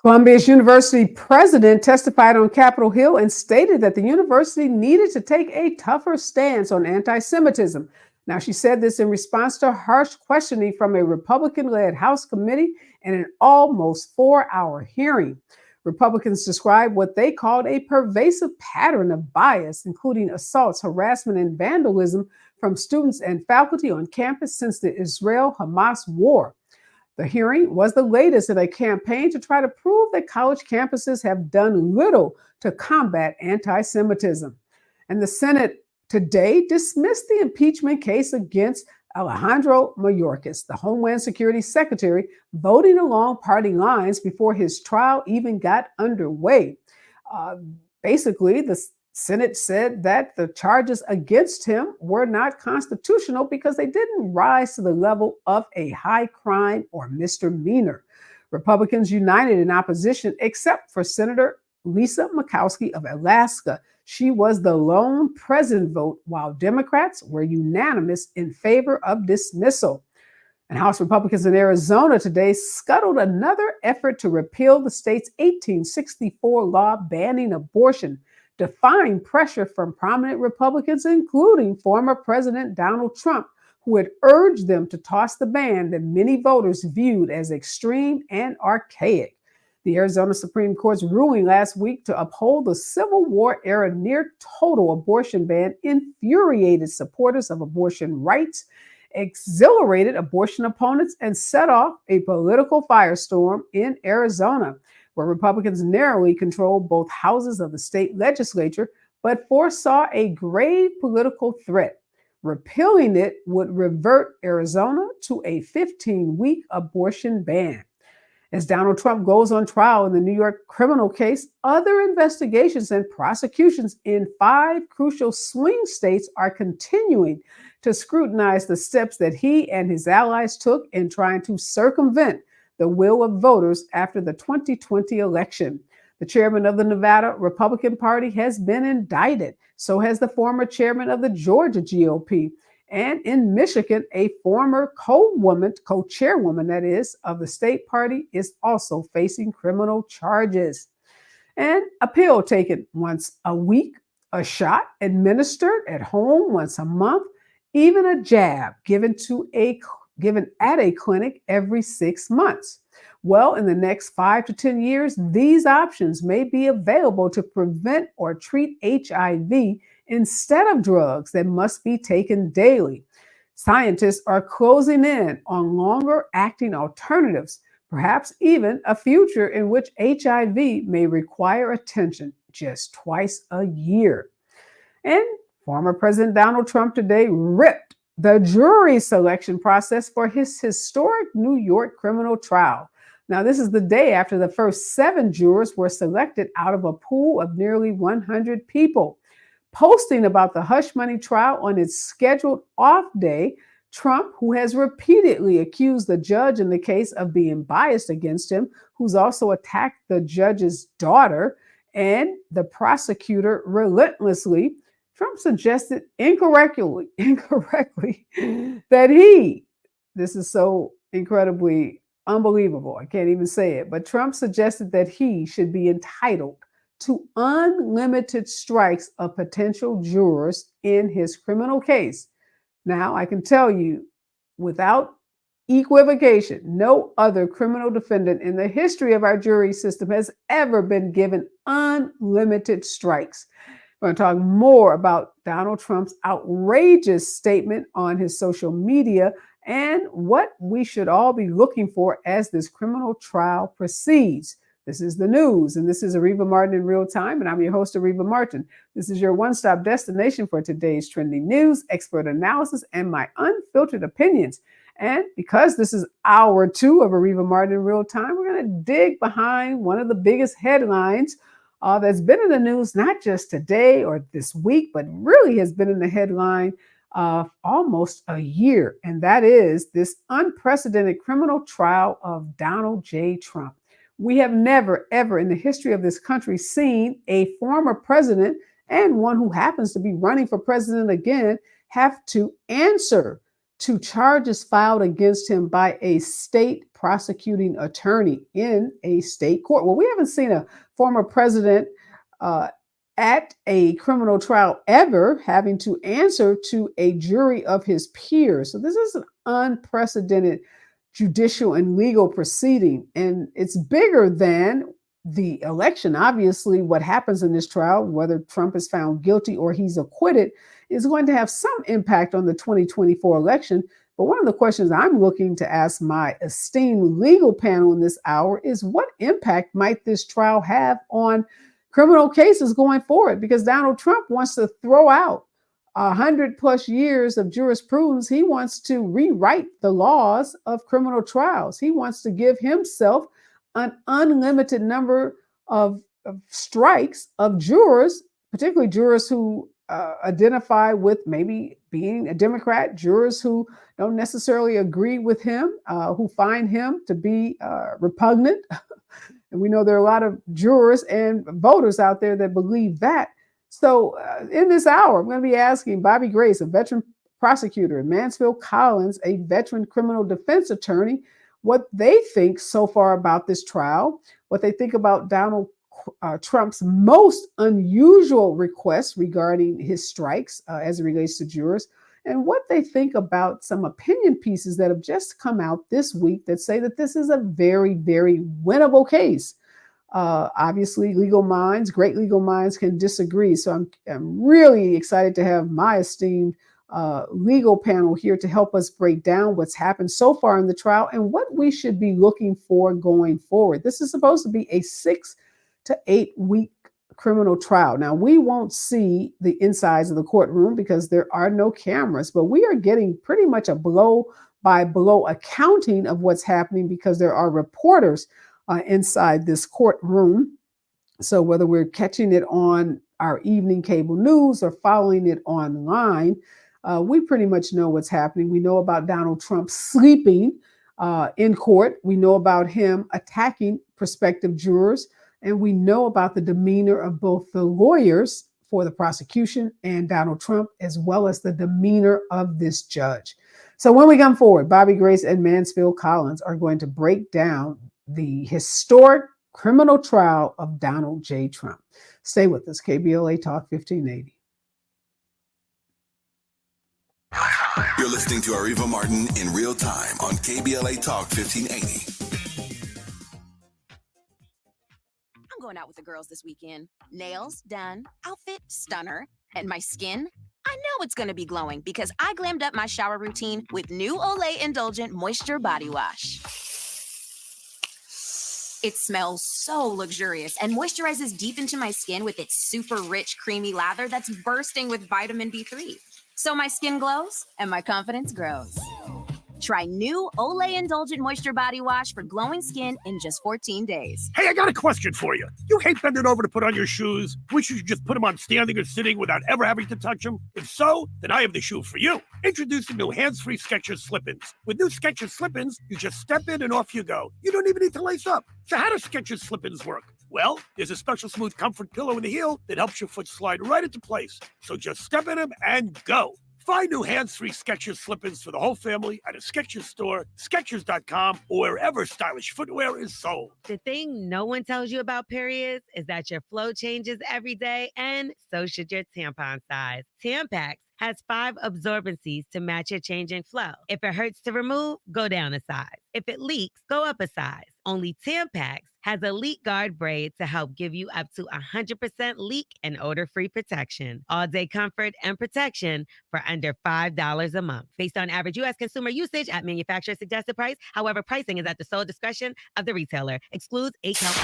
Columbia's University president testified on Capitol Hill and stated that the university needed to take a tougher stance on anti-Semitism. Now, she said this in response to harsh questioning from a Republican-led House committee in an almost 4-hour hearing. Republicans described what they called a pervasive pattern of bias, including assaults, harassment, and vandalism from students and faculty on campus since the Israel-Hamas war. The hearing was the latest in a campaign to try to prove that college campuses have done little to combat anti-Semitism. And the Senate today dismissed the impeachment case against Alejandro Mayorkas, the Homeland Security Secretary, voting along party lines before his trial even got underway. Basically, the Senate said that the charges against him were not constitutional because they didn't rise to the level of a high crime or misdemeanor. Republicans united in opposition, except for Senator Lisa Murkowski of Alaska. She was the lone present vote, while Democrats were unanimous in favor of dismissal. And House Republicans in Arizona today scuttled another effort to repeal the state's 1864 law banning abortion, defying pressure from prominent Republicans, including former President Donald Trump, who had urged them to toss the ban that many voters viewed as extreme and archaic. The Arizona Supreme Court's ruling last week to uphold the Civil War era near total abortion ban infuriated supporters of abortion rights, exhilarated abortion opponents, and set off a political firestorm in Arizona, where Republicans narrowly controlled both houses of the state legislature, but foresaw a grave political threat. Repealing it would revert Arizona to a 15-week abortion ban. As Donald Trump goes on trial in the New York criminal case, other investigations and prosecutions in 5 crucial swing states are continuing to scrutinize the steps that he and his allies took in trying to circumvent the will of voters after the 2020 election. The chairman of the Nevada Republican Party has been indicted. So has the former chairman of the Georgia GOP. And in Michigan, a former co-chairwoman, that is, of the state party is also facing criminal charges. And a pill taken once a week, a shot administered at home once a month, even a jab given at a clinic every 6 months. Well, in the next 5 to 10 years, these options may be available to prevent or treat HIV instead of drugs that must be taken daily. Scientists are closing in on longer-acting alternatives, perhaps even a future in which HIV may require attention just twice a year. And former President Donald Trump today ripped the jury selection process for his historic New York criminal trial. Now, this is the day after the first 7 jurors were selected out of a pool of nearly 100 people. Posting about the hush money trial on its scheduled off day, Trump, who has repeatedly accused the judge in the case of being biased against him, who's also attacked the judge's daughter and the prosecutor relentlessly, Trump suggested incorrectly that this is so incredibly unbelievable, I can't even say it, but Trump suggested that he should be entitled to unlimited strikes of potential jurors in his criminal case. Now, I can tell you, without equivocation, no other criminal defendant in the history of our jury system has ever been given unlimited strikes. We're going to talk more about Donald Trump's outrageous statement on his social media and what we should all be looking for as this criminal trial proceeds. This is the news, and this is Areva Martin in real time, and I'm your host, Areva Martin. This is your one-stop destination for today's trending news, expert analysis, and my unfiltered opinions. And because this is hour 2 of Areva Martin in real time, we're going to dig behind one of the biggest headlines that's been in the news, not just today or this week, but really has been in the headline of almost a year. And that is this unprecedented criminal trial of Donald J. Trump. We have never, ever in the history of this country seen a former president and one who happens to be running for president again have to answer to charges filed against him by a state prosecuting attorney in a state court. Well, we haven't seen a former president uh, at a criminal trial ever having to answer to a jury of his peers. So this is an unprecedented judicial and legal proceeding, and it's bigger than the election. Obviously, what happens in this trial, whether Trump is found guilty or he's acquitted, is going to have some impact on the 2024 election. But one of the questions I'm looking to ask my esteemed legal panel in this hour is, what impact might this trial have on criminal cases going forward? Because Donald Trump wants to throw out 100+ years of jurisprudence. He wants to rewrite the laws of criminal trials. He wants to give himself an unlimited number of strikes of jurors, particularly jurors who identify with maybe being a Democrat, jurors who don't necessarily agree with him, who find him to be repugnant. And we know there are a lot of jurors and voters out there that believe that. So in this hour, I'm going to be asking Bobby Grace, a veteran prosecutor, and Mansfield Collins, a veteran criminal defense attorney, what they think so far about this trial, what they think about Donald Trump's most unusual request regarding his strikes as it relates to jurors, and what they think about some opinion pieces that have just come out this week that say that this is a very, very winnable case. Obviously, great legal minds can disagree. So I'm really excited to have my esteemed legal panel here to help us break down what's happened so far in the trial and what we should be looking for going forward. This is supposed to be a 6 to 8 week criminal trial. Now, we won't see the insides of the courtroom because there are no cameras, but we are getting pretty much a blow by blow accounting of what's happening because there are reporters inside this courtroom. So whether we're catching it on our evening cable news or following it online, we pretty much know what's happening. We know about Donald Trump sleeping in court. We know about him attacking prospective jurors. And we know about the demeanor of both the lawyers for the prosecution and Donald Trump, as well as the demeanor of this judge. So when we come forward, Bobby Grace and Mansfield Collins are going to break down the historic criminal trial of Donald J. Trump. Stay with us, KBLA Talk 1580. You're listening to Areva Martin in real time on KBLA Talk 1580. I'm going out with the girls this weekend. Nails done, outfit stunner, and my skin, I know it's going to be glowing because I glammed up my shower routine with new Olay Indulgent Moisture Body Wash. It smells so luxurious and moisturizes deep into my skin with its super rich, creamy lather that's bursting with vitamin B3. So my skin glows and my confidence grows. Try new Olay Indulgent Moisture Body Wash for glowing skin in just 14 days. Hey, I got a question for you. You hate bending over to put on your shoes? Wish you could just put them on standing or sitting without ever having to touch them? If so, then I have the shoe for you. Introducing new hands-free Skechers Slip-ins. With new Skechers Slip-ins, you just step in and off you go. You don't even need to lace up. So how do Skechers Slip-ins work? Well, there's a special smooth comfort pillow in the heel that helps your foot slide right into place. So just step in them and go. Find new hands-free Skechers Slip-ins for the whole family at a Skechers store, Skechers.com, or wherever stylish footwear is sold. The thing no one tells you about periods is that your flow changes every day, and so should your tampon size. Tampax has 5 absorbencies to match your changing flow. If it hurts to remove, go down a size. If it leaks, go up a size. Only Tampax has a leak guard braid to help give you up to 100% leak and odor-free protection. All-day comfort and protection for under $5 a month. Based on average U.S. consumer usage at manufacturer suggested price. However, pricing is at the sole discretion of the retailer. Excludes 8-count.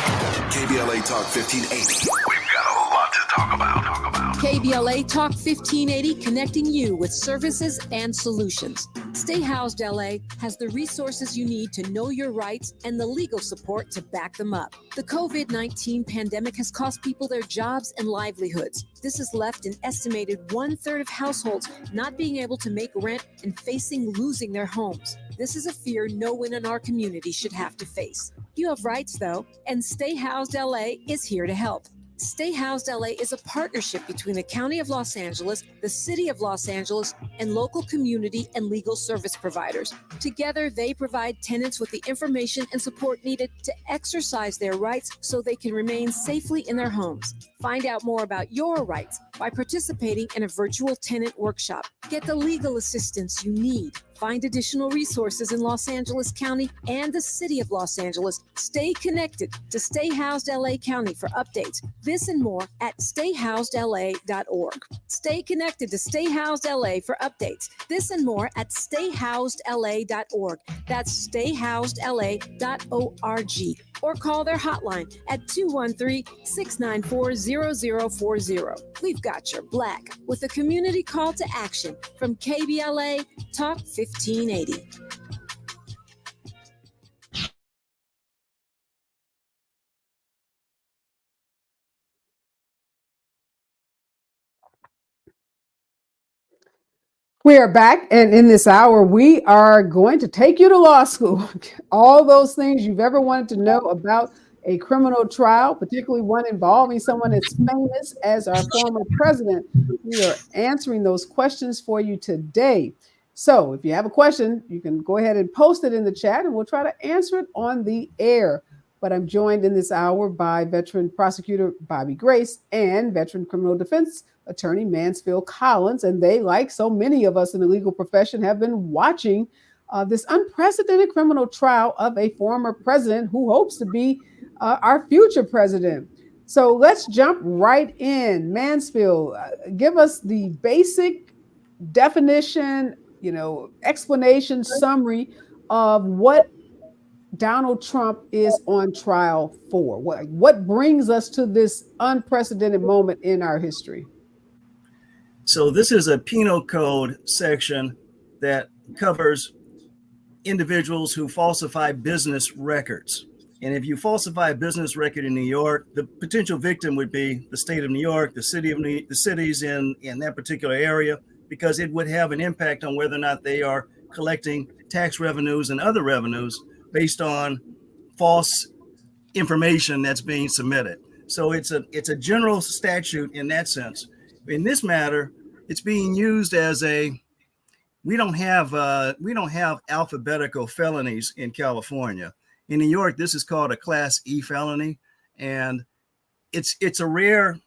KBLA Talk 1580. We've got a lot to talk about. KBLA Talk 1580, connecting you with services and solutions. Stay Housed LA has the resources you need to know your rights and the legal support to back them up. The COVID-19 pandemic has cost people their jobs and livelihoods. This has left an estimated 1/3 of households not being able to make rent and facing losing their homes. This is a fear no one in our community should have to face. You have rights, though, and Stay Housed LA is here to help. Stay Housed LA is a partnership between the County of Los Angeles, the City of Los Angeles, and local community and legal service providers. Together, they provide tenants with the information and support needed to exercise their rights so they can remain safely in their homes. Find out more about your rights by participating in a virtual tenant workshop. Get the legal assistance you need. Find additional resources in Los Angeles County and the City of Los Angeles. Stay connected to Stay Housed LA County for updates. This and more at stayhousedla.org. Stay connected to Stay Housed LA for updates. This and more at stayhousedla.org. That's stayhousedla.org. Or call their hotline at 213-694-0040. We've got your black with a community call to action from KBLA Talk 1580. We are back, and in this hour, we are going to take you to law school. All those things you've ever wanted to know about a criminal trial, particularly one involving someone as famous as our former president. We are answering those questions for you today. So if you have a question, you can go ahead and post it in the chat, and we'll try to answer it on the air. But I'm joined in this hour by veteran prosecutor Bobby Grace and veteran criminal defense attorney Mansfield Collins. And they, like so many of us in the legal profession, have been watching this unprecedented criminal trial of a former president who hopes to be our future president. So let's jump right in. Mansfield, give us the basic definition, explanation, summary of what Donald Trump is on trial for. What brings us to this unprecedented moment in our history? So this is a penal code section that covers individuals who falsify business records. And if you falsify a business record in New York, the potential victim would be the state of New York, the cities in that particular area, because it would have an impact on whether or not they are collecting tax revenues and other revenues based on false information that's being submitted. So it's a general statute in that sense. In this matter, it's being used as we don't have alphabetical felonies in California. In New York, this is called a Class E felony, and it's a rare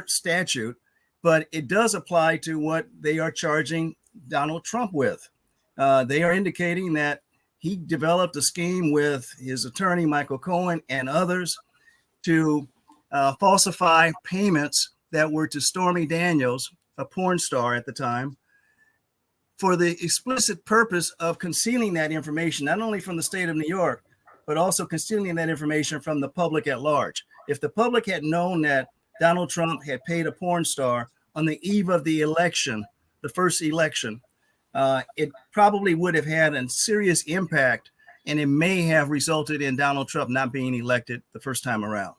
statute, but it does apply to what they are charging Donald Trump with. They are indicating that he developed a scheme with his attorney, Michael Cohen, and others to falsify payments that were to Stormy Daniels, a porn star at the time, for the explicit purpose of concealing that information, not only from the state of New York, but also concealing that information from the public at large. If the public had known that Donald Trump had paid a porn star on the eve of the election, the first election, it probably would have had a serious impact, and it may have resulted in Donald Trump not being elected the first time around.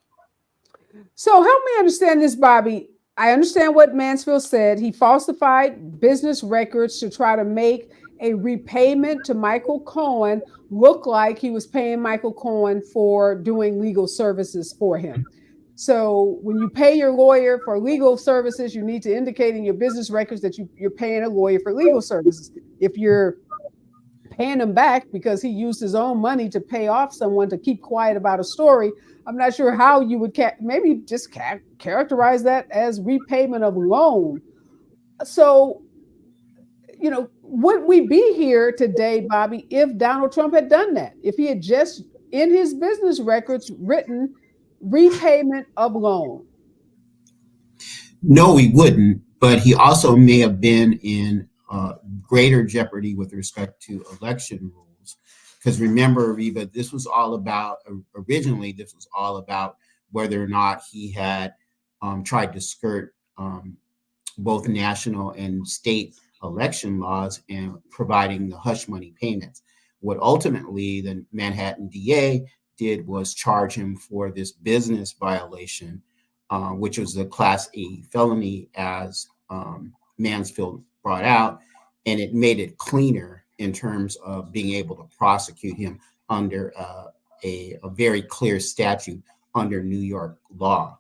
So help me understand this, Bobby. I understand what Mansfield said. He falsified business records to try to make a repayment to Michael Cohen look like he was paying Michael Cohen for doing legal services for him. So when you pay your lawyer for legal services, you need to indicate in your business records that you're paying a lawyer for legal services. If you're paying him back because he used his own money to pay off someone to keep quiet about a story, I'm not sure how you would maybe just characterize that as repayment of loan. So, would we be here today, Bobby, if Donald Trump had done that? If he had just in his business records written repayment of loan? No, we wouldn't, but he also may have been in greater jeopardy with respect to election rules. Because remember, Areva, this was all about whether or not he had tried to skirt both national and state election laws and providing the hush money payments. What ultimately the Manhattan DA did was charge him for this business violation, which was a Class A felony, as Mansfield brought out, and it made it cleaner in terms of being able to prosecute him under a very clear statute under New York law.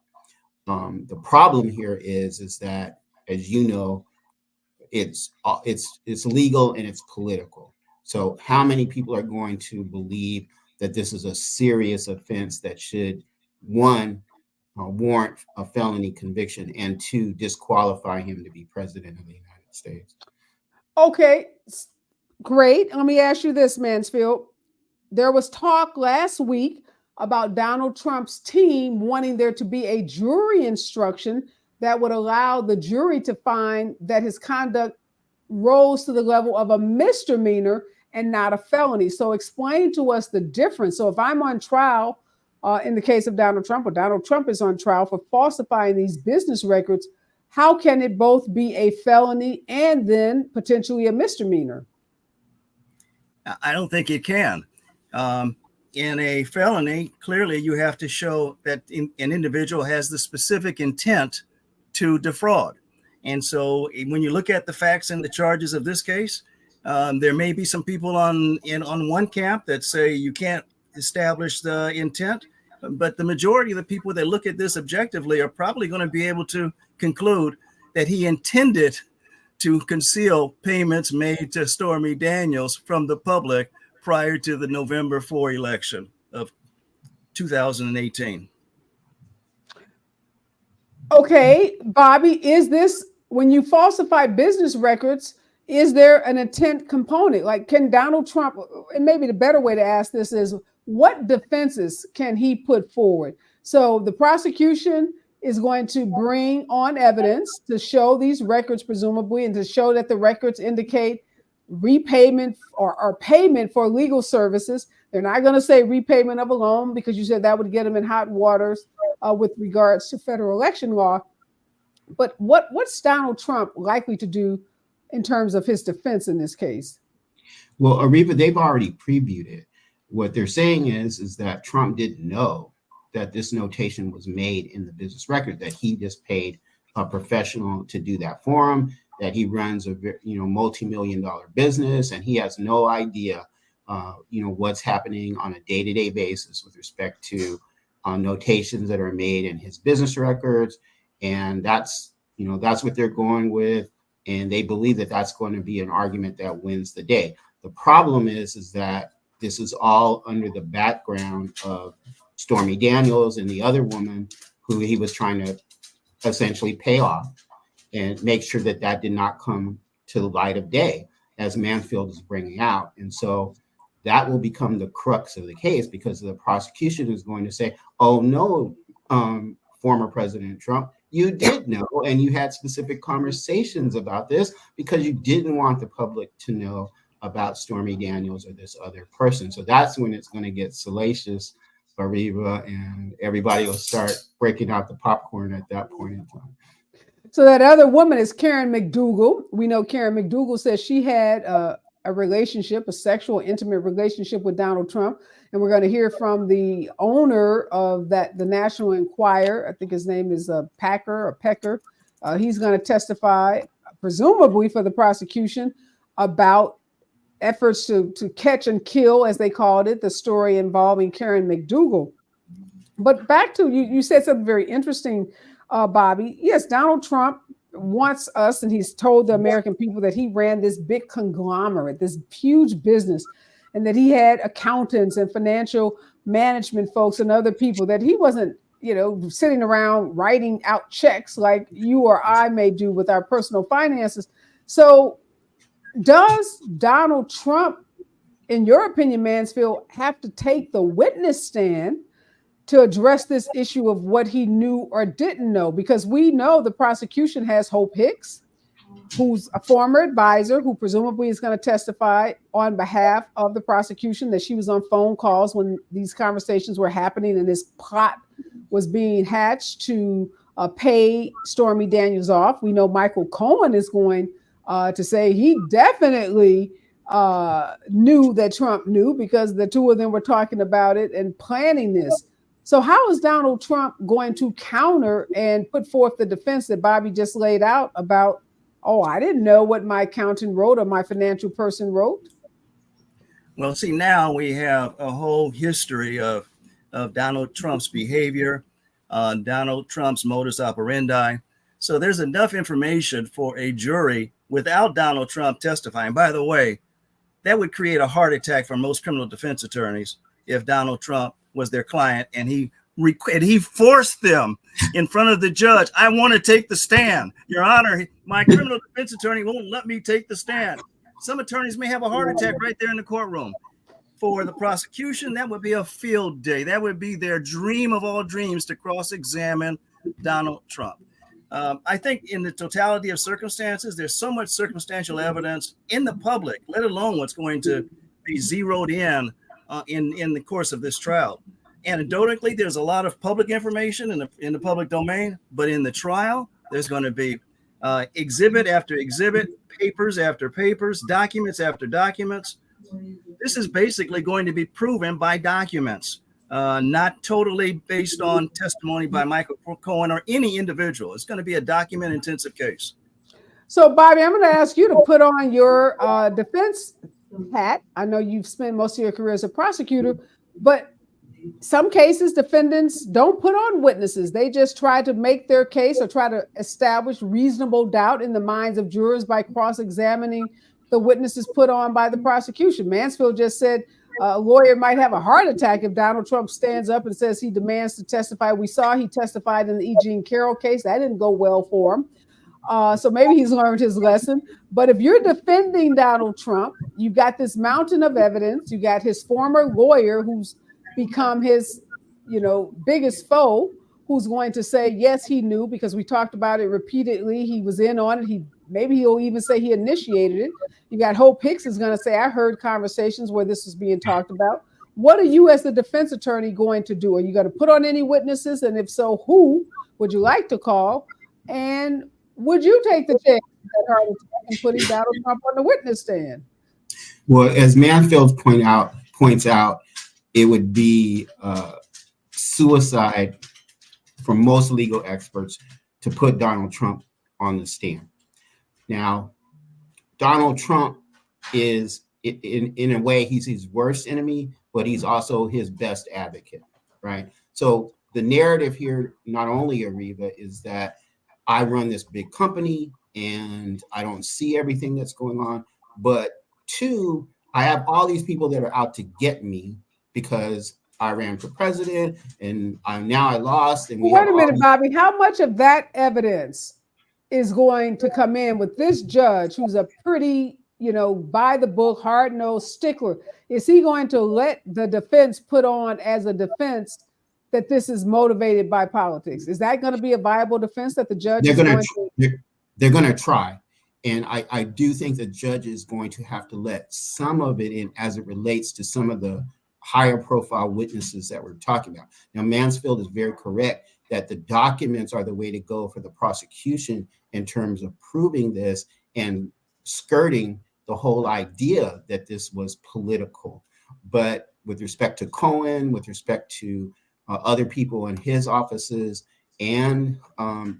The problem here is that, as you know, it's legal and it's political. So how many people are going to believe that this is a serious offense that should, one, warrant a felony conviction, and two, disqualify him to be president of the United States? Okay, great. Let me ask you this, Mansfield. There was talk last week about Donald Trump's team wanting there to be a jury instruction that would allow the jury to find that his conduct rose to the level of a misdemeanor and not a felony. So explain to us the difference. So if I'm on trial in the case of Donald Trump, or Donald Trump is on trial for falsifying these business records, how can it both be a felony and then potentially a misdemeanor? I don't think it can. In a felony, clearly you have to show that an individual has the specific intent to defraud. And so when you look at the facts and the charges of this case, there may be some people on one camp that say you can't establish the intent, but the majority of the people that look at this objectively are probably going to be able to conclude that he intended to conceal payments made to Stormy Daniels from the public prior to the November 4 election of 2018. Okay, Bobby, is this, when you falsify business records, is there an intent component? Like, can Donald Trump, and maybe the better way to ask this is, what defenses can he put forward? So the prosecution is going to bring on evidence to show these records, presumably, and to show that the records indicate repayment or payment for legal services. They're not going to say repayment of a loan, because you said that would get them in hot waters with regards to federal election law. But what's Donald Trump likely to do in terms of his defense in this case? Well, Areva, they've already previewed it. What they're saying is that Trump didn't know that this notation was made in the business record, that he just paid a professional to do that for him, that he runs a multi-million-dollar business, and he has no idea what's happening on a day-to-day basis with respect to notations that are made in his business records. And that's what they're going with, and they believe that that's going to be an argument that wins the day. The problem is that this is all under the background of Stormy Daniels and the other woman who he was trying to essentially pay off and make sure that that did not come to the light of day, as Mansfield is bringing out. And so that will become the crux of the case, because the prosecution is going to say, oh, no, former President Trump, you did know, and you had specific conversations about this because you didn't want the public to know about Stormy Daniels or this other person. So that's when it's going to get salacious, Areva, and everybody will start breaking out the popcorn at that point in time. So that other woman is Karen McDougal. We know Karen McDougal says she had a relationship, a sexual, intimate relationship with Donald Trump. And we're going to hear from the owner of the National Enquirer. I think his name is Pecker. He's going to testify, presumably for the prosecution, about efforts to catch and kill, as they called it, the story involving Karen McDougal. But back to you said something very interesting, Bobby. Yes, Donald Trump wants us, and he's told the American people that he ran this big conglomerate, this huge business, and that he had accountants and financial management folks and other people, that he wasn't, sitting around writing out checks like you or I may do with our personal finances. So does Donald Trump, in your opinion, Mansfield, have to take the witness stand to address this issue of what he knew or didn't know? Because we know the prosecution has Hope Hicks, who's a former advisor, who presumably is going to testify on behalf of the prosecution, that she was on phone calls when these conversations were happening and this plot was being hatched to pay Stormy Daniels off. We know Michael Cohen is going to say he definitely knew that Trump knew, because the two of them were talking about it and planning this. So how is Donald Trump going to counter and put forth the defense that Bobby just laid out about, oh, I didn't know what my accountant wrote or my financial person wrote? Well, see, now we have a whole history of Donald Trump's behavior, Donald Trump's modus operandi. So there's enough information for a jury without Donald Trump testifying. By the way, that would create a heart attack for most criminal defense attorneys if Donald Trump was their client and he forced them in front of the judge. I want to take the stand. Your Honor, my criminal defense attorney won't let me take the stand. Some attorneys may have a heart attack right there in the courtroom. For the prosecution, that would be a field day. That would be their dream of all dreams to cross-examine Donald Trump. I think in the totality of circumstances, there's so much circumstantial evidence in the public, let alone what's going to be zeroed in the course of this trial. Anecdotally, there's a lot of public information in the public domain, but in the trial, there's going to be exhibit after exhibit, papers after papers, documents after documents. This is basically going to be proven by documents, not totally based on testimony by Michael Cohen or any individual. It's going to be a document-intensive case. So, Bobby, I'm going to ask you to put on your defense hat. I know you've spent most of your career as a prosecutor, but some cases defendants don't put on witnesses. They just try to make their case or try to establish reasonable doubt in the minds of jurors by cross-examining the witnesses put on by the prosecution. Mansfield just said a lawyer might have a heart attack if Donald Trump stands up and says he demands to testify. We saw he testified in the E. Jean Carroll case. That didn't go well for him. So maybe he's learned his lesson. But if you're defending Donald Trump, you've got this mountain of evidence. You got his former lawyer who's become his, biggest foe, who's going to say, yes, he knew, because we talked about it repeatedly. He was in on it. Maybe he'll even say he initiated it. You got Hope Hicks is going to say, I heard conversations where this was being talked about. What are you as the defense attorney going to do? Are you going to put on any witnesses? And if so, who would you like to call? And would you take the chance that heart attack and putting Donald Trump on the witness stand? Well, as Mansfield points out, it would be suicide for most legal experts to put Donald Trump on the stand. Now, Donald Trump is, in a way, he's his worst enemy, but he's also his best advocate, right? So the narrative here, not only Areva, is that I run this big company and I don't see everything that's going on, but two, I have all these people that are out to get me because I ran for president and now I lost. And wait a minute, Bobby, how much of that evidence is going to come in with this judge who's a pretty, by the book, hard-nosed stickler? Is he going to let the defense put on as a defense that this is motivated by politics? Is that going to be a viable defense that the judge is going to? They're going to try. And I do think the judge is going to have to let some of it in as it relates to some of the higher profile witnesses that we're talking about. Now, Mansfield is very correct that the documents are the way to go for the prosecution in terms of proving this and skirting the whole idea that this was political. But with respect to Cohen, with respect to other people in his offices, and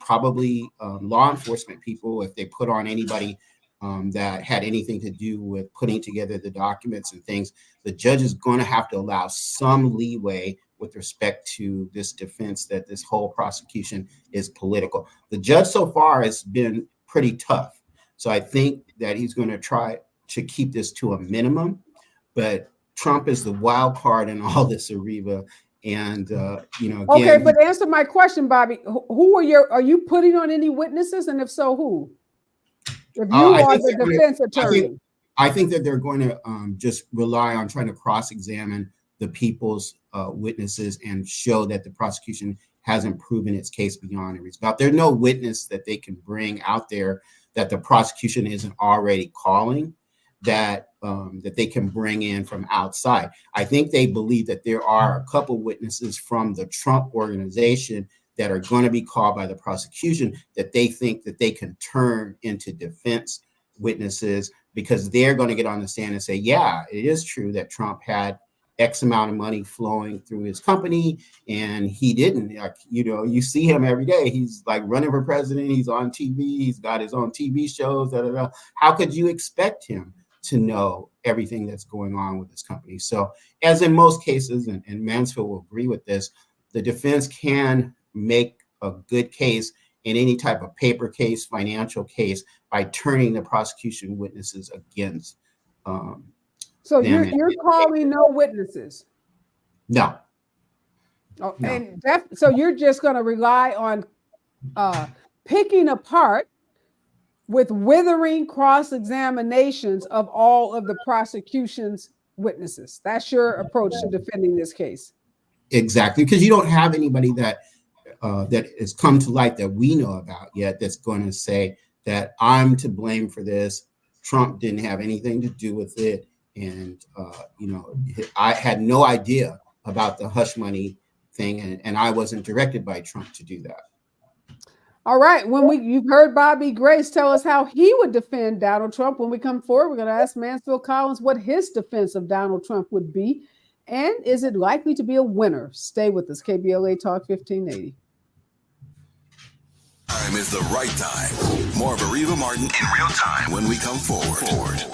probably law enforcement people, if they put on anybody that had anything to do with putting together the documents and things, the judge is going to have to allow some leeway with respect to this defense that this whole prosecution is political. The judge so far has been pretty tough. So I think that he's going to try to keep this to a minimum, but Trump is the wild card in all this, Areva. And, again, okay, but answer my question, Bobby. Who are you putting on any witnesses? And if so, who? If you are the defense attorney. I think that they're going to just rely on trying to cross-examine the people's witnesses and show that the prosecution hasn't proven its case beyond a reasonable doubt. There's no witness that they can bring out there that the prosecution isn't already calling, that they can bring in from outside. I think they believe that there are a couple witnesses from the Trump organization that are going to be called by the prosecution that they think that they can turn into defense witnesses, because they're going to get on the stand and say, yeah, it is true that Trump had X amount of money flowing through his company and he didn't. You see him every day. He's like running for president. He's on TV. He's got his own TV shows. How could you expect him to know everything that's going on with this company? So as in most cases, and Mansfield will agree with this, the defense can make a good case in any type of paper case, financial case, by turning the prosecution witnesses against So them. you're calling no witnesses. No. Oh, No. and so you're just going to rely on picking apart with withering cross-examinations of all of the prosecution's witnesses. That's your approach to defending this case. Exactly, because you don't have anybody that has come to light that we know about yet that's going to say that I'm to blame for this. Trump didn't have anything to do with it, and I had no idea about the hush money thing, and I wasn't directed by Trump to do that. All right. You've heard Bobby Grace tell us how he would defend Donald Trump. When we come forward, we're going to ask Mansfield Collins what his defense of Donald Trump would be. And is it likely to be a winner? Stay with us. KBLA Talk 1580. Time is the right time. More of Areva Martin in real time when we come forward.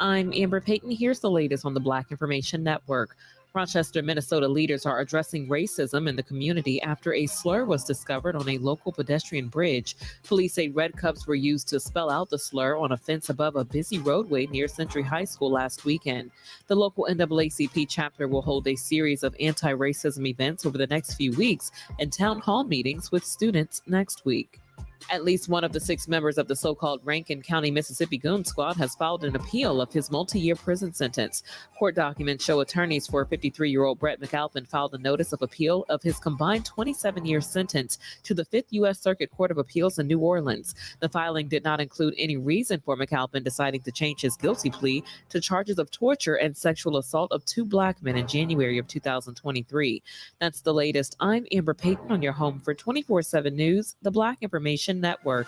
I'm Amber Payton. Here's the latest on the Black Information Network. Rochester, Minnesota leaders are addressing racism in the community after a slur was discovered on a local pedestrian bridge. Police say red cups were used to spell out the slur on a fence above a busy roadway near Century High School last weekend. The local NAACP chapter will hold a series of anti-racism events over the next few weeks and town hall meetings with students next week. At least one of the 6 members of the so-called Rankin County, Mississippi Goon Squad has filed an appeal of his multi-year prison sentence. Court documents show attorneys for 53-year-old Brett McAlpin filed a notice of appeal of his combined 27-year sentence to the 5th U.S. Circuit Court of Appeals in New Orleans. The filing did not include any reason for McAlpin deciding to change his guilty plea to charges of torture and sexual assault of 2 black men in January of 2023. That's the latest. I'm Amber Payton on your home for 24/7 News, the Black Information Network.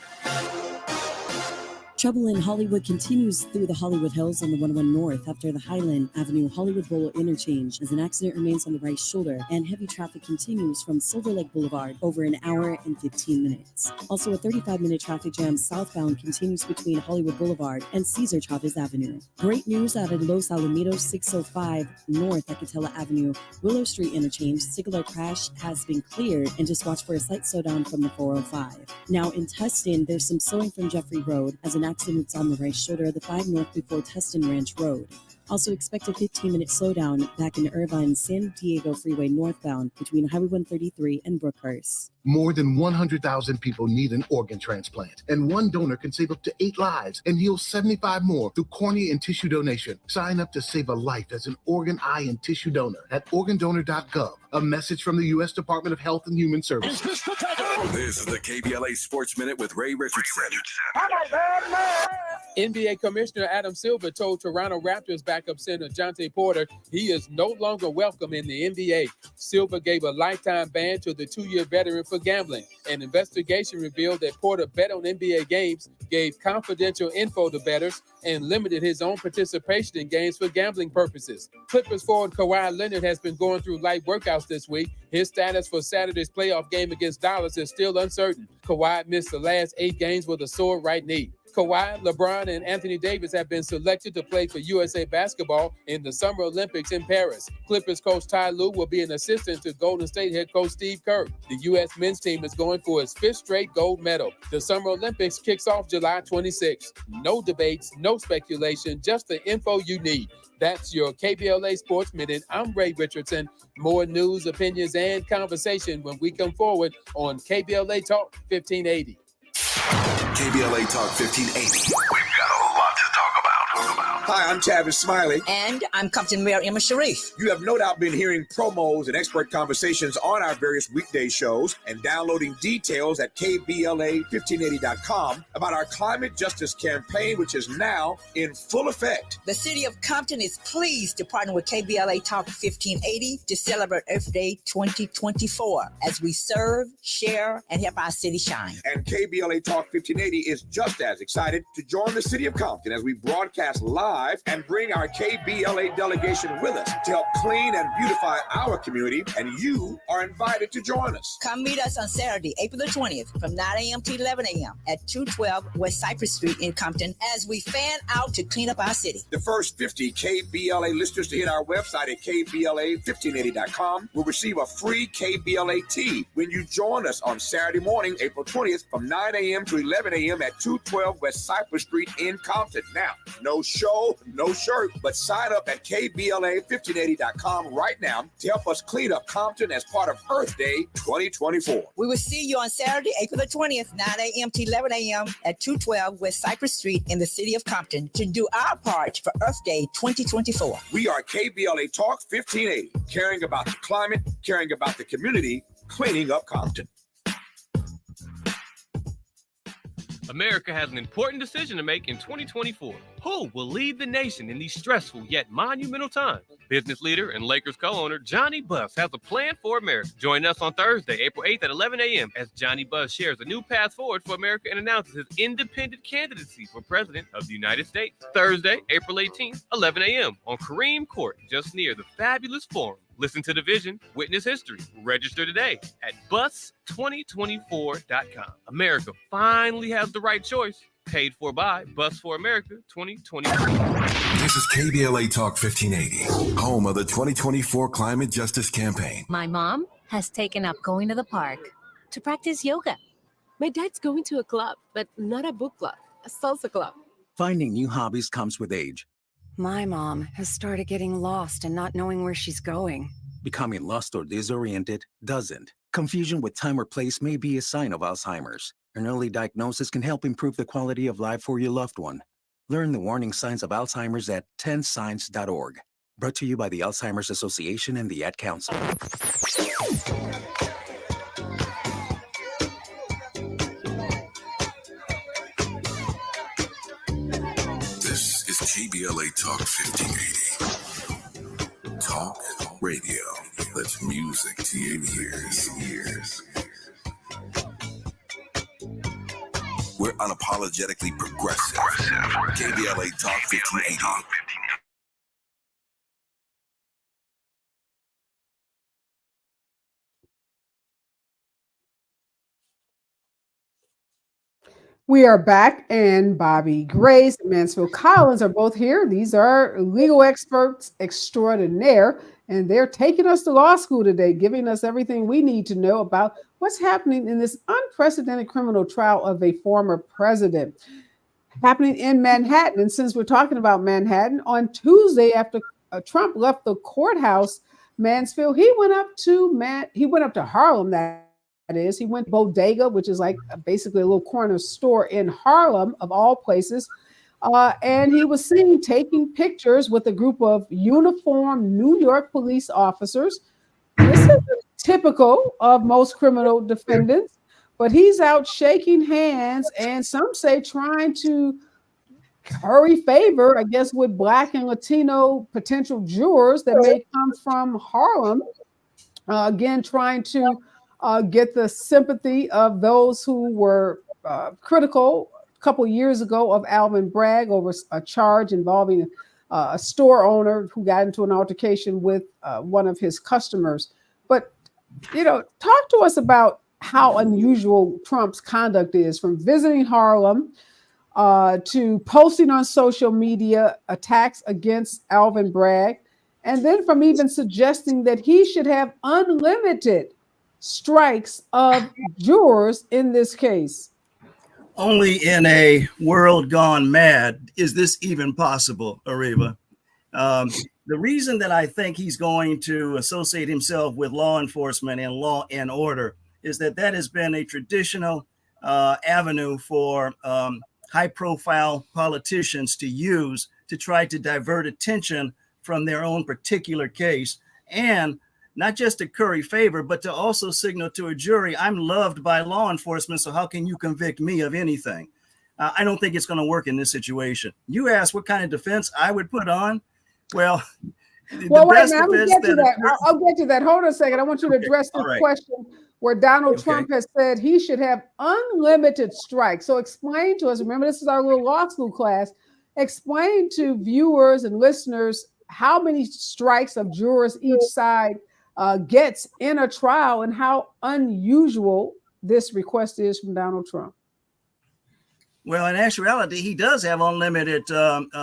Trouble in Hollywood continues through the Hollywood Hills on the 101 North after the Highland Avenue Hollywood Bowl interchange as an accident remains on the right shoulder and heavy traffic continues from Silver Lake Boulevard over an hour and 15 minutes. Also, a 35-minute traffic jam southbound continues between Hollywood Boulevard and Cesar Chavez Avenue. Great news out of Los Alamitos 605 North Acatella Avenue Willow Street interchange. Singular crash has been cleared and just watch for a slight slowdown from the 405. Now in Tustin, there's some slowing from Jeffrey Road as an accidents on the right shoulder of the 5 North before Tustin Ranch Road. Also expect a 15-minute slowdown back in Irvine San Diego Freeway northbound between Highway 133 and Brookhurst. More than 100,000 people need an organ transplant, and one donor can save up to 8 lives and heal 75 more through cornea and tissue donation. Sign up to save a life as an organ, eye, and tissue donor at organdonor.gov. A message from the U.S. Department of Health and Human Services. This is the KBLA Sports Minute with Ray Richardson. NBA Commissioner Adam Silver told Toronto Raptors backup center Jonte Porter he is no longer welcome in the NBA. Silver gave a lifetime ban to the 2-year veteran for gambling. An investigation revealed that Porter bet on NBA games, gave confidential info to bettors, and limited his own participation in games for gambling purposes. Clippers forward Kawhi Leonard has been going through light workouts this week. His status for Saturday's playoff game against Dallas is still uncertain. Kawhi missed the last 8 games with a sore right knee. Kawhi, LeBron, and Anthony Davis have been selected to play for USA Basketball in the Summer Olympics in Paris. Clippers coach Ty Lue will be an assistant to Golden State head coach Steve Kerr. The U.S. men's team is going for its 5th straight gold medal. The Summer Olympics kicks off July 26. No debates, no speculation, just the info you need. That's your KBLA Sports Minute. I'm Ray Richardson. More news, opinions, and conversation when we come forward on KBLA Talk 1580. KBLA Talk 1580. We've got a lot to talk about. Hi, I'm Tavis Smiley. And I'm Captain Mayor Emma Sharif. You have no doubt been hearing promos and expert conversations on our various weekday shows and downloading details at KBLA1580.com about our climate justice campaign, which is now in full effect. The city of Compton is pleased to partner with KBLA Talk 1580 to celebrate Earth Day 2024 as we serve, share, and help our city shine. And KBLA Talk 1580 is just as excited to join the city of Compton as we broadcast live drive and bring our KBLA delegation with us to help clean and beautify our community, and you are invited to join us. Come meet us on Saturday, April the 20th from 9 a.m. to 11 a.m. at 212 West Cypress Street in Compton as we fan out to clean up our city. The first 50 KBLA listeners to hit our website at KBLA1580.com will receive a free KBLA tee when you join us on Saturday morning, April 20th from 9 a.m. to 11 a.m. at 212 West Cypress Street in Compton. Now, no show, no shirt, but sign up at KBLA1580.com right now to help us clean up Compton as part of Earth Day 2024. We will see you on Saturday, April the 20th, 9 a.m. to 11 a.m. at 212 West Cypress Street in the city of Compton to do our part for Earth Day 2024. We are KBLA Talk 1580, caring about the climate, caring about the community, cleaning up Compton. America has an important decision to make in 2024. Who will lead the nation in these stressful yet monumental times? Business leader and Lakers co-owner Johnny Buss has a plan for America. Join us on Thursday, April 8th at 11 a.m. as Johnny Buss shares a new path forward for America and announces his independent candidacy for President of the United States. Thursday, April 18th, 11 a.m. on Kareem Court, just near the fabulous Forum. Listen to the vision, witness history. Register today at bus2024.com. America finally has the right choice. Paid for by Bus for America 2024. This is KBLA Talk 1580, home of the 2024 Climate Justice Campaign. My mom has taken up going to the park to practice yoga. My dad's going to a club, but not a book club, a salsa club. Finding new hobbies comes with age. My mom has started getting lost and not knowing where she's going. Becoming lost or disoriented doesn't. Confusion with time or place may be a sign of Alzheimer's. An early diagnosis can help improve the quality of life for your loved one. Learn the warning signs of Alzheimer's at 10signs.org. Brought to you by the Alzheimer's Association and the Ad Council. This is KBLA Talk 1580. Talk radio. That's music to your ears. We're unapologetically progressive. KBLA Talk 1580. We are back, and Bobby Grace and Mansfield Collins are both here. These are legal experts extraordinaire, and they're taking us to law school today, giving us everything we need to know about what's happening in this unprecedented criminal trial of a former president happening in Manhattan. And since we're talking about Manhattan, on Tuesday after Trump left the courthouse, Mansfield, he went up to Harlem. That is, he went to Bodega, which is like basically a little corner store in Harlem, of all places. And he was seen taking pictures with a group of uniformed New York police officers. This is typical of most criminal defendants, but he's out shaking hands and some say trying to curry favor, I guess, with Black and Latino potential jurors that may come from Harlem. Again, trying to get the sympathy of those who were critical a couple years ago of Alvin Bragg over a charge involving a store owner who got into an altercation with one of his customers. But, talk to us about how unusual Trump's conduct is, from visiting Harlem to posting on social media attacks against Alvin Bragg, and then from even suggesting that he should have unlimited strikes of jurors in this case. Only in a world gone mad is this even possible, Areva. The reason that I think he's going to associate himself with law enforcement and law and order is that has been a traditional avenue for high-profile politicians to use to try to divert attention from their own particular case, and not just to curry favor, but to also signal to a jury, I'm loved by law enforcement, so how can you convict me of anything? I don't think it's going to work in this situation. You asked what kind of defense I would put on. Well, wait, now, I'll get to that. Hold on a second. I want you to address this question where Donald Trump has said he should have unlimited strikes. So explain to us, remember, this is our little law school class. Explain to viewers and listeners how many strikes of jurors each side gets in a trial and how unusual this request is from Donald Trump. Well, in actuality, he does have unlimited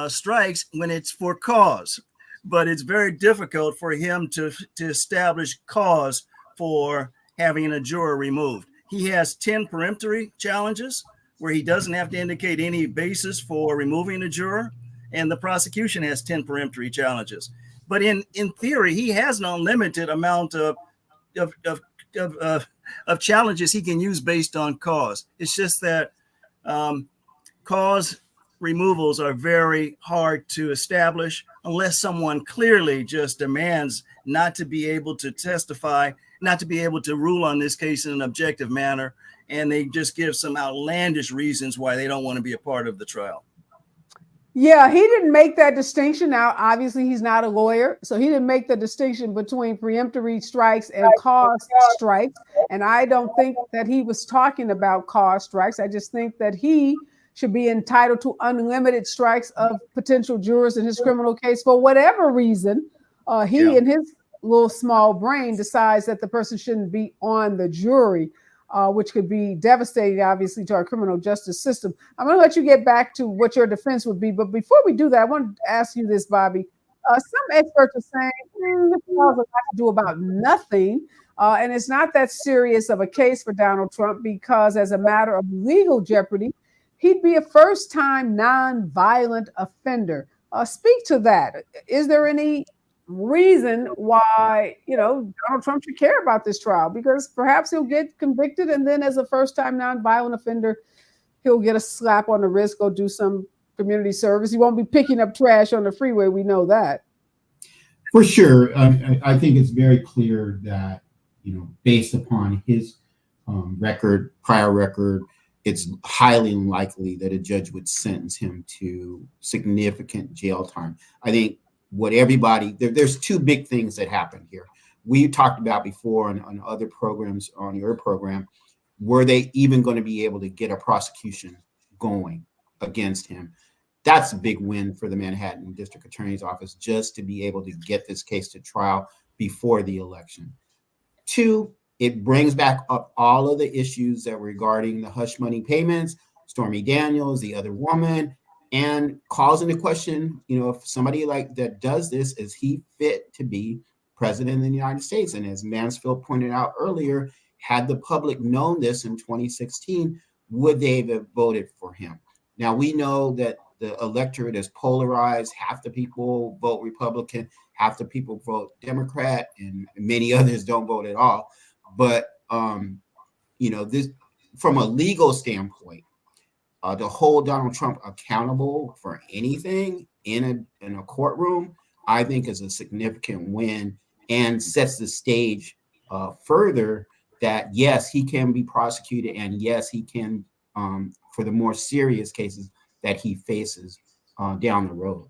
strikes when it's for cause, but it's very difficult for him to establish cause for having a juror removed. He has 10 peremptory challenges where he doesn't have to indicate any basis for removing a juror, and the prosecution has 10 peremptory challenges. But in theory, he has an unlimited amount of challenges he can use based on cause. It's just that cause removals are very hard to establish unless someone clearly just demands not to be able to testify, not to be able to rule on this case in an objective manner, and they just give some outlandish reasons why they don't want to be a part of the trial. Yeah, he didn't make that distinction. Now, obviously, he's not a lawyer, so he didn't make the distinction between peremptory strikes and cause strikes. And I don't think that he was talking about cause strikes. I just think that he should be entitled to unlimited strikes of potential jurors in his criminal case for whatever reason. In his little small brain decides that the person shouldn't be on the jury, which could be devastating, obviously, to our criminal justice system. I'm going to let you get back to what your defense would be. But before we do that, I want to ask you this, Bobby. Some experts are saying this has a lot to do about nothing. And it's not that serious of a case for Donald Trump because as a matter of legal jeopardy, he'd be a first-time nonviolent offender. Speak to that. Is there any reason why, Donald Trump should care about this trial? Because perhaps he'll get convicted and then as a first-time nonviolent offender, he'll get a slap on the wrist, go do some community service. He won't be picking up trash on the freeway. We know that. For sure. I think it's very clear that, based upon his prior record, it's highly unlikely that a judge would sentence him to significant jail time. I think there's two big things that happen here. We talked about before on other programs, on your program, were they even going to be able to get a prosecution going against him? That's a big win for the Manhattan District Attorney's Office, just to be able to get this case to trial before the election. Two, it brings back up all of the issues that were regarding the hush money payments, Stormy Daniels, the other woman, and calls into question, if somebody like that does this, is he fit to be president of the United States? And as Mansfield pointed out earlier, had the public known this in 2016, would they have voted for him? Now, we know that the electorate is polarized. Half the people vote Republican, half the people vote Democrat, and many others don't vote at all. But, this, from a legal standpoint, to hold Donald Trump accountable for anything in a courtroom, I think is a significant win and sets the stage further that, yes, he can be prosecuted, and yes, he can, for the more serious cases that he faces down the road.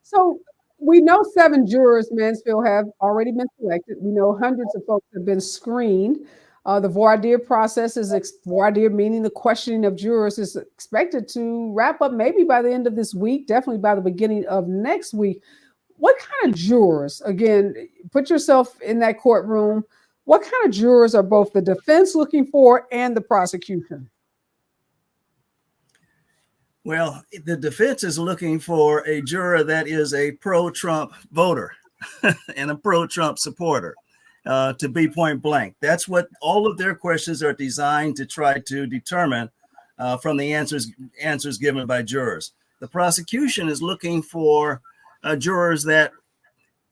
So we know 7 jurors, Mansfield, have already been selected. We know hundreds of folks have been screened. The voir dire process voir dire meaning the questioning of jurors is expected to wrap up maybe by the end of this week, definitely by the beginning of next week. What kind of jurors, again, put yourself in that courtroom, what kind of jurors are both the defense looking for and the prosecution? Well, the defense is looking for a juror that is a pro-Trump voter and a pro-Trump supporter, to be point blank. That's what all of their questions are designed to try to determine from the answers given by jurors. The prosecution is looking for jurors that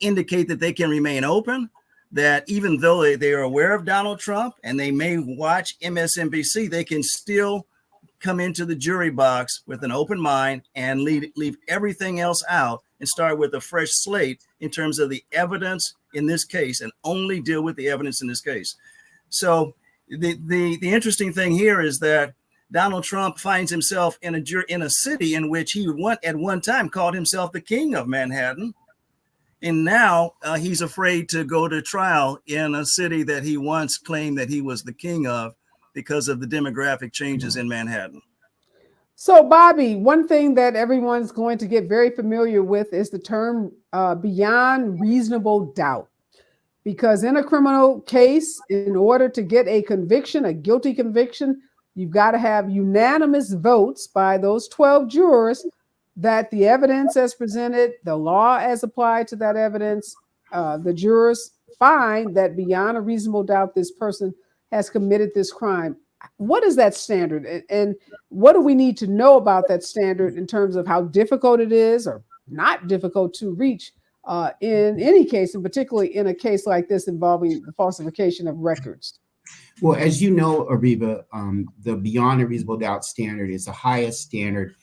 indicate that they can remain open, that even though they are aware of Donald Trump and they may watch MSNBC, they can still come into the jury box with an open mind and leave everything else out and start with a fresh slate in terms of the evidence in this case and only deal with the evidence in this case. So the interesting thing here is that Donald Trump finds himself in a city in which he at one time called himself the king of Manhattan. And now he's afraid to go to trial in a city that he once claimed that he was the king of, because of the demographic changes in Manhattan. So, Bobby, one thing that everyone's going to get very familiar with is the term beyond reasonable doubt. Because in a criminal case, in order to get a conviction, a guilty conviction, you've got to have unanimous votes by those 12 jurors that the evidence as presented, the law as applied to that evidence, the jurors find that beyond a reasonable doubt this person has committed this crime. What is that standard? And what do we need to know about that standard in terms of how difficult it is or not difficult to reach in any case, and particularly in a case like this involving the falsification of records? Well, as you know, Areva, the beyond a reasonable doubt standard is the highest standard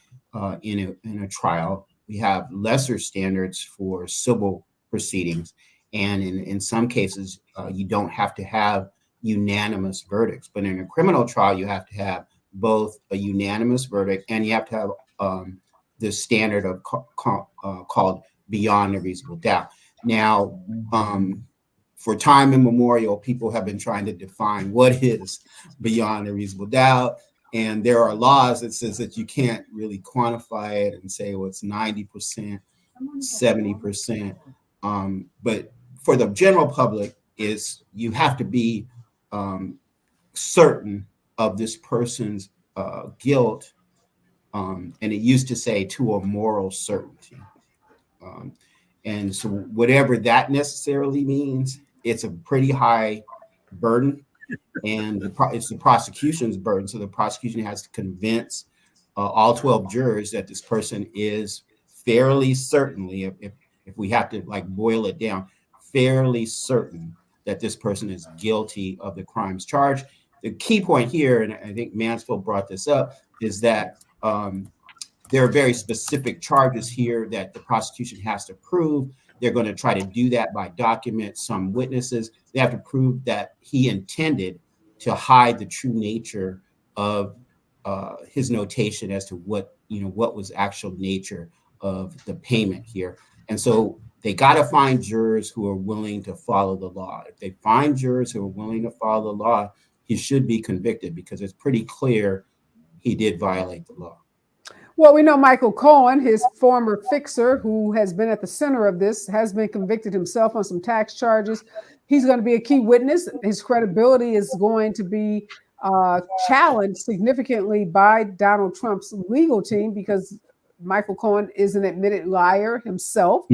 in a trial. We have lesser standards for civil proceedings, and in some cases, you don't have to have unanimous verdicts. But in a criminal trial, you have to have both a unanimous verdict and you have to have the standard of called beyond a reasonable doubt. Now, for time immemorial, people have been trying to define what is beyond a reasonable doubt. And there are laws that says that you can't really quantify it and say, well, it's 90%, 70%. But for the general public, is you have to be certain of this person's guilt. And it used to say to a moral certainty. And so whatever that necessarily means, it's a pretty high burden, and it's the prosecution's burden. So the prosecution has to convince all 12 jurors that this person is fairly certainly, if we have to like boil it down, fairly certain that this person is guilty of the crimes charged. The key point here, and I think Mansfield brought this up, is that there are very specific charges here that the prosecution has to prove. They're going to try to do that by document some witnesses. They have to prove that he intended to hide the true nature of his notation as to what was actual nature of the payment here. And so they got to find jurors who are willing to follow the law. If they find jurors who are willing to follow the law, he should be convicted because it's pretty clear he did violate the law. Well, we know Michael Cohen, his former fixer, who has been at the center of this, has been convicted himself on some tax charges. He's going to be a key witness. His credibility is going to be challenged significantly by Donald Trump's legal team because Michael Cohen is an admitted liar himself.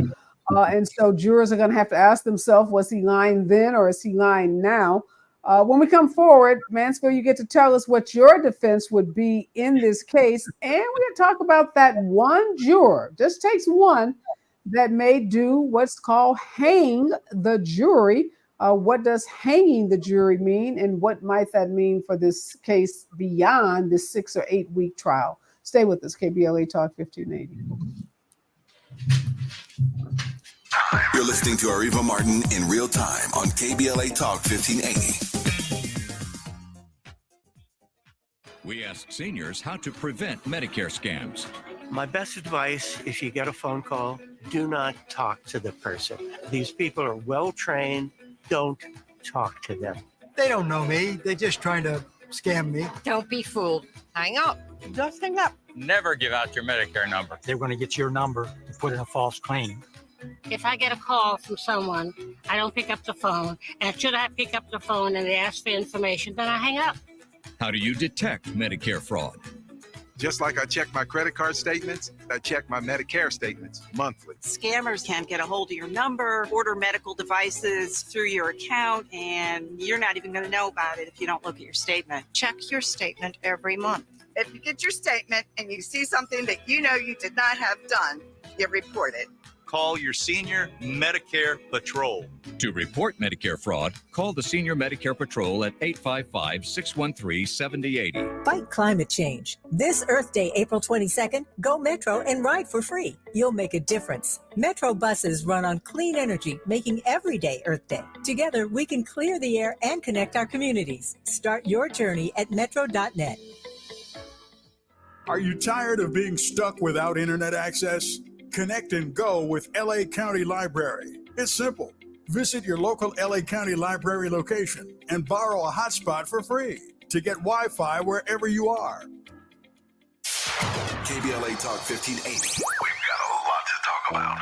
And so jurors are going to have to ask themselves, was he lying then or is he lying now? When we come forward, Mansfield, you get to tell us what your defense would be in this case. And we're going to talk about that one juror, just takes one, that may do what's called hang the jury. What does hanging the jury mean? And what might that mean for this case beyond this 6 or 8 week trial? Stay with us, KBLA Talk 1580. You're listening to Areva Martin in real time on KBLA Talk 1580. We ask seniors how to prevent Medicare scams. My best advice, if you get a phone call, do not talk to the person. These people are well trained. Don't talk to them. They don't know me. They're just trying to scam me. Don't be fooled. Hang up. Just hang up. Never give out your Medicare number. They're going to get your number and put in a false claim. If I get a call from someone, I don't pick up the phone. And should I pick up the phone and they ask for information, then I hang up. How do you detect Medicare fraud? Just like I check my credit card statements, I check my Medicare statements monthly. Scammers can get a hold of your number, order medical devices through your account, and you're not even going to know about it if you don't look at your statement. Check your statement every month. If you get your statement and you see something that you know you did not have done, you report it. Call your senior Medicare Patrol. To report Medicare fraud, call the Senior Medicare Patrol at 855-613-7080. Fight climate change. This Earth Day, April 22nd, go Metro and ride for free. You'll make a difference. Metro buses run on clean energy, making every day Earth Day. Together, we can clear the air and connect our communities. Start your journey at metro.net. Are you tired of being stuck without internet access? Connect and go with LA County Library. It's simple. Visit your local LA County Library location and borrow a hotspot for free to get Wi-Fi wherever you are. KBLA Talk 1580. We've got a lot to talk about.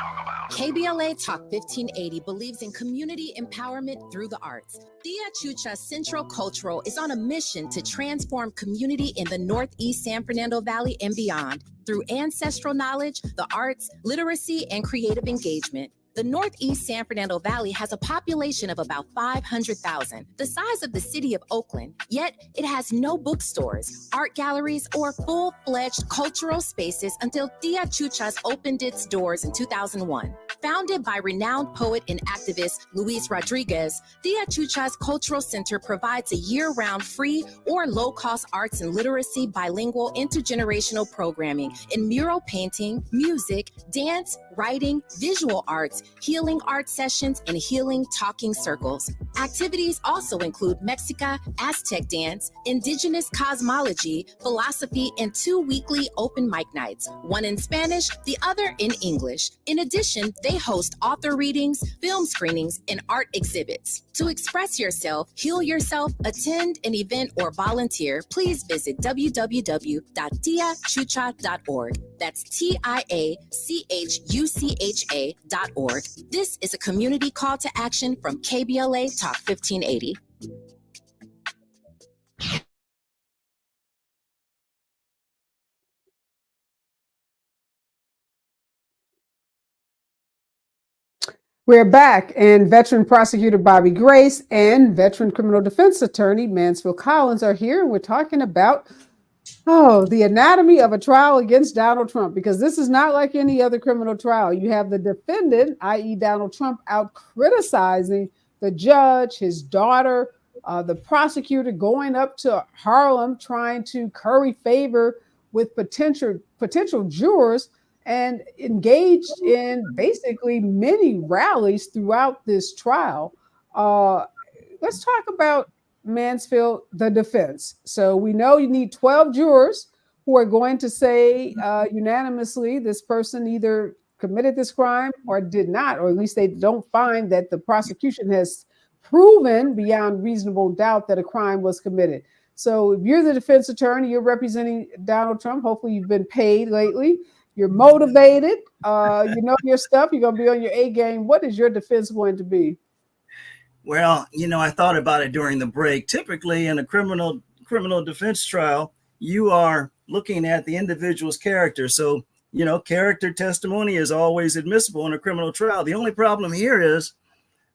KBLA Talk 1580 believes in community empowerment through the arts. Tia Chucha Central Cultural is on a mission to transform community in the Northeast San Fernando Valley and beyond through ancestral knowledge, the arts, literacy, and creative engagement. The Northeast San Fernando Valley has a population of about 500,000, the size of the city of Oakland, yet it has no bookstores, art galleries, or full-fledged cultural spaces until Tia Chuchas opened its doors in 2001. Founded by renowned poet and activist Luis Rodriguez, Tia Chuchas Cultural Center provides a year-round free or low-cost arts and literacy bilingual intergenerational programming in mural painting, music, dance, writing, visual arts, healing art sessions, and healing talking circles. Activities also include Mexica, Aztec dance, indigenous cosmology, philosophy, and 2 weekly open mic nights, one in Spanish, the other in English. In addition, they host author readings, film screenings, and art exhibits. To express yourself, heal yourself, attend an event, or volunteer, please visit www.tiachucha.org. That's TIACHUCHA.org. This is a community call to action from KBLA Talk 1580. We're back, and veteran prosecutor Bobby Grace and veteran criminal defense attorney Mansfield Collins are here, and we're talking about the anatomy of a trial against Donald Trump, because this is not like any other criminal trial. You have the defendant, i.e. Donald Trump, out criticizing the judge, his daughter, the prosecutor, going up to Harlem trying to curry favor with potential jurors, and engaged in basically many rallies throughout this trial. Let's talk about, Mansfield, the defense. So we know you need 12 jurors who are going to say unanimously this person either committed this crime or did not, or at least they don't find that the prosecution has proven beyond reasonable doubt that a crime was committed. So if you're the defense attorney, you're representing Donald Trump. Hopefully you've been paid lately. You're motivated. You know your stuff. You're going to be on your A game. What is your defense going to be? Well, I thought about it during the break. Typically in a criminal defense trial, you are looking at the individual's character. So, character testimony is always admissible in a criminal trial. The only problem here is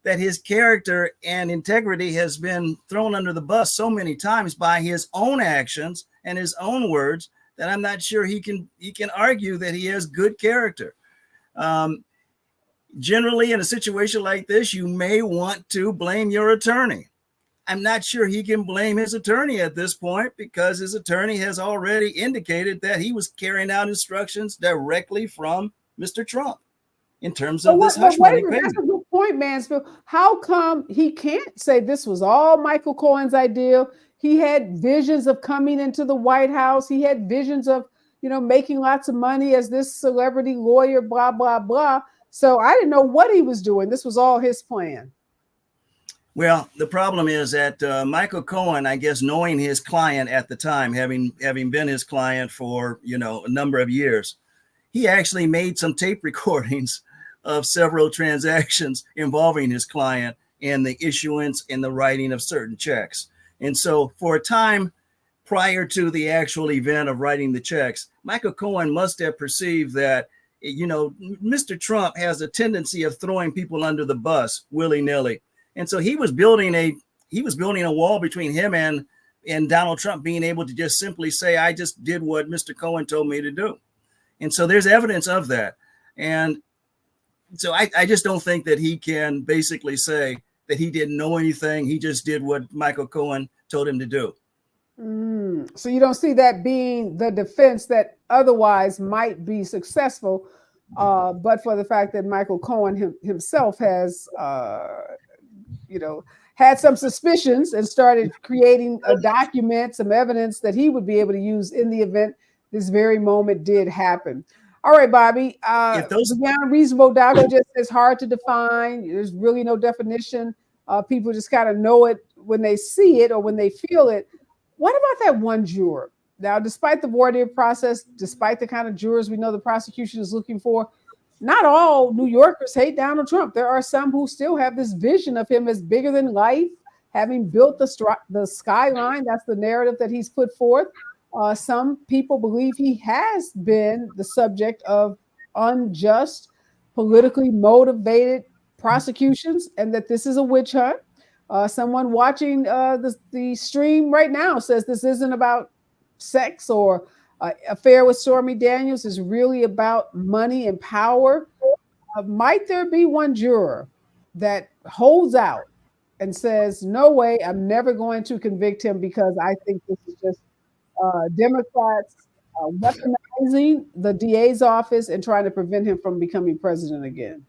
that his character and integrity has been thrown under the bus so many times by his own actions and his own words that I'm not sure he can argue that he has good character. Generally, in a situation like this, you may want to blame your attorney. I'm not sure he can blame his attorney at this point, because his attorney has already indicated that he was carrying out instructions directly from Mr. Trump in terms of this hush money payment. That's a good point, Mansfield. How come he can't say this was all Michael Cohen's idea? He had visions of coming into the White House. He had visions of, making lots of money as this celebrity lawyer, blah, blah, blah. So I didn't know what he was doing. This was all his plan. Well, the problem is that Michael Cohen, I guess, knowing his client at the time, having been his client for, a number of years, he actually made some tape recordings of several transactions involving his client and the issuance and the writing of certain checks. And so for a time prior to the actual event of writing the checks, Michael Cohen must have perceived that, Mr. Trump has a tendency of throwing people under the bus willy-nilly. And so he was building a wall between him and Donald Trump being able to just simply say, I just did what Mr. Cohen told me to do. And so there's evidence of that. And so I just don't think that he can basically say that he didn't know anything. He just did what Michael Cohen told him to do. So you don't see that being the defense that otherwise might be successful, but for the fact that Michael Cohen himself has, had some suspicions and started creating a document, some evidence that he would be able to use in the event this very moment did happen. All right, Bobby, beyond reasonable doubt, it's hard to define. There's really no definition. People just kind of know it when they see it or when they feel it. What about that one juror Now, despite the voir dire process, despite the kind of jurors we know the prosecution is looking for, not all New Yorkers hate Donald Trump. There are some who still have this vision of him as bigger than life, having built the skyline. That's the narrative that he's put forth. Some people believe he has been the subject of unjust, politically motivated prosecutions, and that this is a witch hunt. Someone watching the stream right now says this isn't about sex or affair with Stormy Daniels, is really about money and power. Might there be one juror that holds out and says, no way, I'm never going to convict him because I think this is just Democrats weaponizing the DA's office and trying to prevent him from becoming president again?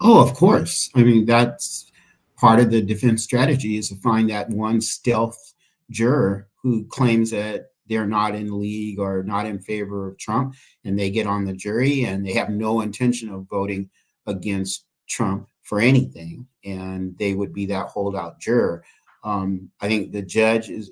Oh, of course. I mean, that's part of the defense strategy, is to find that one stealth juror who claims that they're not in league or not in favor of Trump, and they get on the jury and they have no intention of voting against Trump for anything, and they would be that holdout juror. I think the judge and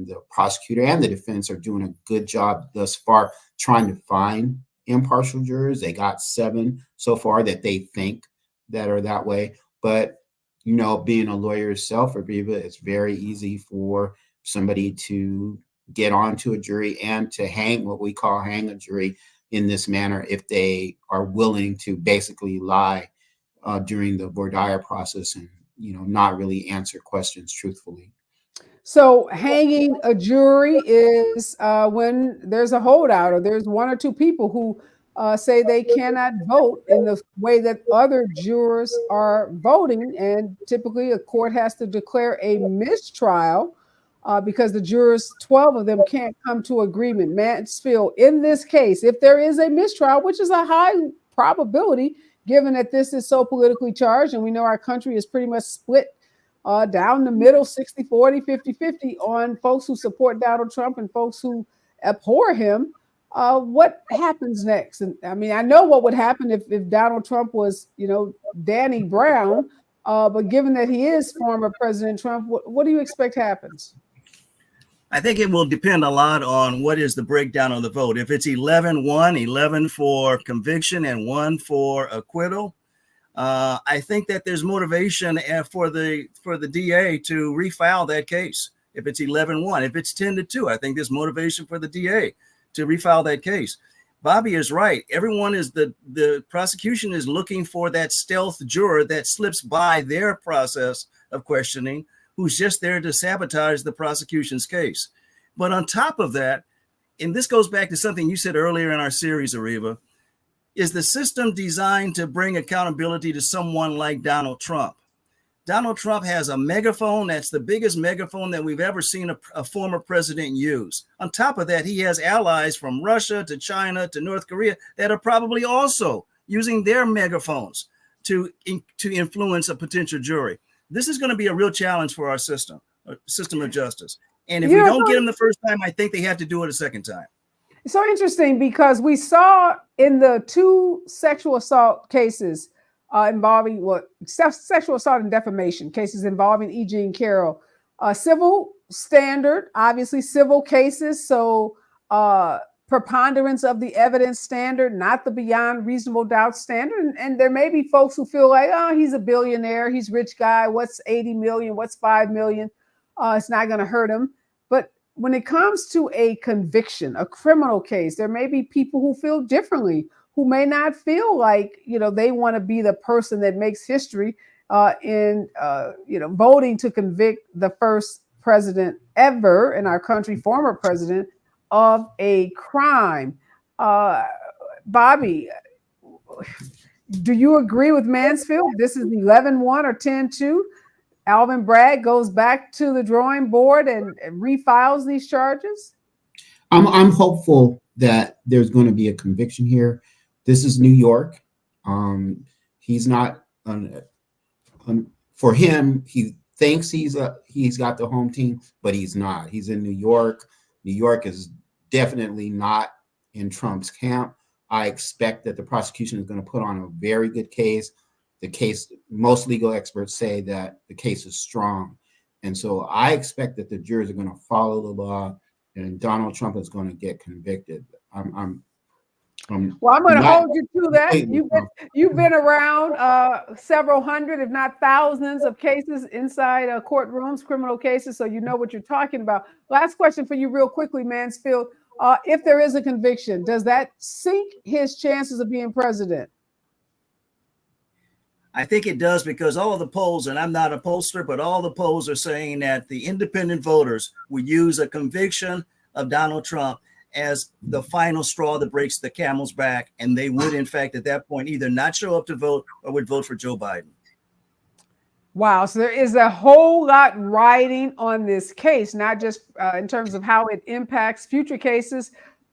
the prosecutor and the defense are doing a good job thus far trying to find impartial jurors. They got 7 so far that they think that are that way. But, you know, being a lawyer yourself, Areva, it's very easy for somebody to get onto a jury and to hang a jury in this manner if they are willing to basically lie during the voir dire process and, you know, not really answer questions truthfully. So hanging a jury is when there's a holdout or there's 1 or 2 people who say they cannot vote in the way that other jurors are voting. And typically a court has to declare a mistrial because the jurors, 12 of them, can't come to agreement. Mansfield, in this case, if there is a mistrial, which is a high probability, given that this is so politically charged, and we know our country is pretty much split down the middle, 60-40, 50-50 on folks who support Donald Trump and folks who abhor him. What happens next? And I mean, I know what would happen if Donald Trump was, you know, Danny Brown, but given that he is former President Trump, what do you expect happens? I think it will depend a lot on what is the breakdown of the vote. If it's 11-1, 11 for conviction and 1 for acquittal, I think that there's motivation for the DA to refile that case. If it's 11-1, if it's 10-2, I think there's motivation for the DA to refile that case. Bobby is right. Everyone is the prosecution is looking for that stealth juror that slips by their process of questioning, who's just there to sabotage the prosecution's case. But on top of that, and this goes back to something you said earlier in our series, Areva, is the system designed to bring accountability to someone like Donald Trump? Donald Trump has a megaphone that's the biggest megaphone that we've ever seen a former president use. On top of that, he has allies from Russia to China to North Korea that are probably also using their megaphones to influence a potential jury. This is going to be a real challenge for our system of justice. And if we don't get him the first time, I think they have to do it a second time. It's so interesting because we saw in the 2 sexual assault cases involving sexual assault and defamation cases involving E. Jean Carroll, civil standard, obviously civil cases. So preponderance of the evidence standard, not the beyond reasonable doubt standard. And there may be folks who feel like, oh, he's a billionaire, he's a rich guy. What's 80 million? What's 5 million? It's not going to hurt him. But when it comes to a conviction, a criminal case, there may be people who feel differently, who may not feel like, you know, they want to be the person that makes history in, you know, voting to convict the first president ever in our country, former president, of a crime. Bobby, do you agree with Mansfield? This is 11-1 or 10-2. Alvin Bragg goes back to the drawing board and refiles these charges? I'm hopeful that there's going to be a conviction here. This is New York. He's not for him. He thinks he's got the home team, but he's not. He's in New York. New York is definitely not in Trump's camp. I expect that the prosecution is going to put on a very good case. The case, most legal experts say that the case is strong. And so I expect that the jurors are going to follow the law. and Donald Trump is going to get convicted. Well, I'm going to not- hold you to that. You've been around several hundred, if not thousands, of cases inside courtrooms, criminal cases, so you know what you're talking about. Last question for you, real quickly, Mansfield. If there is a conviction, does that sink his chances of being president? I think it does, because all of the polls, and I'm not a pollster, but all the polls are saying that the independent voters would use a conviction of Donald Trump as the final straw that breaks the camel's back. And they would, in fact, at that point, either not show up to vote or would vote for Joe Biden. Wow. So there is a whole lot riding on this case, not just in terms of how it impacts future cases,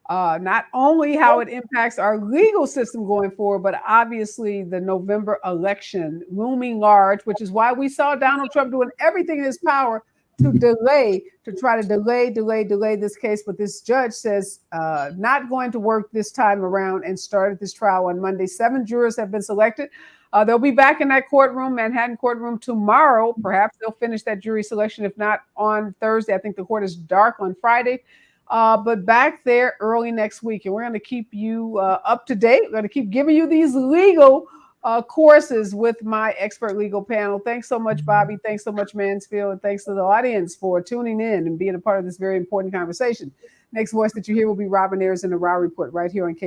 not only how it impacts our legal system going forward, but obviously the November election looming large, which is why we saw Donald Trump doing everything in his power to try to delay this case. But this judge says not going to work this time around, and started this trial on Monday. 7 jurors have been selected. They'll be back in that courtroom, Manhattan courtroom, tomorrow. Perhaps they'll finish that jury selection, if not on Thursday. I think the court is dark on Friday. But back there early next week. And we're going to keep you up to date. We're going to keep giving you these legal courses with my expert legal panel. Thanks so much, Bobby. Thanks so much, Mansfield. And thanks to the audience for tuning in and being a part of this very important conversation. Next voice that you hear will be Robin Ayers in the Raw Report right here on KBLA.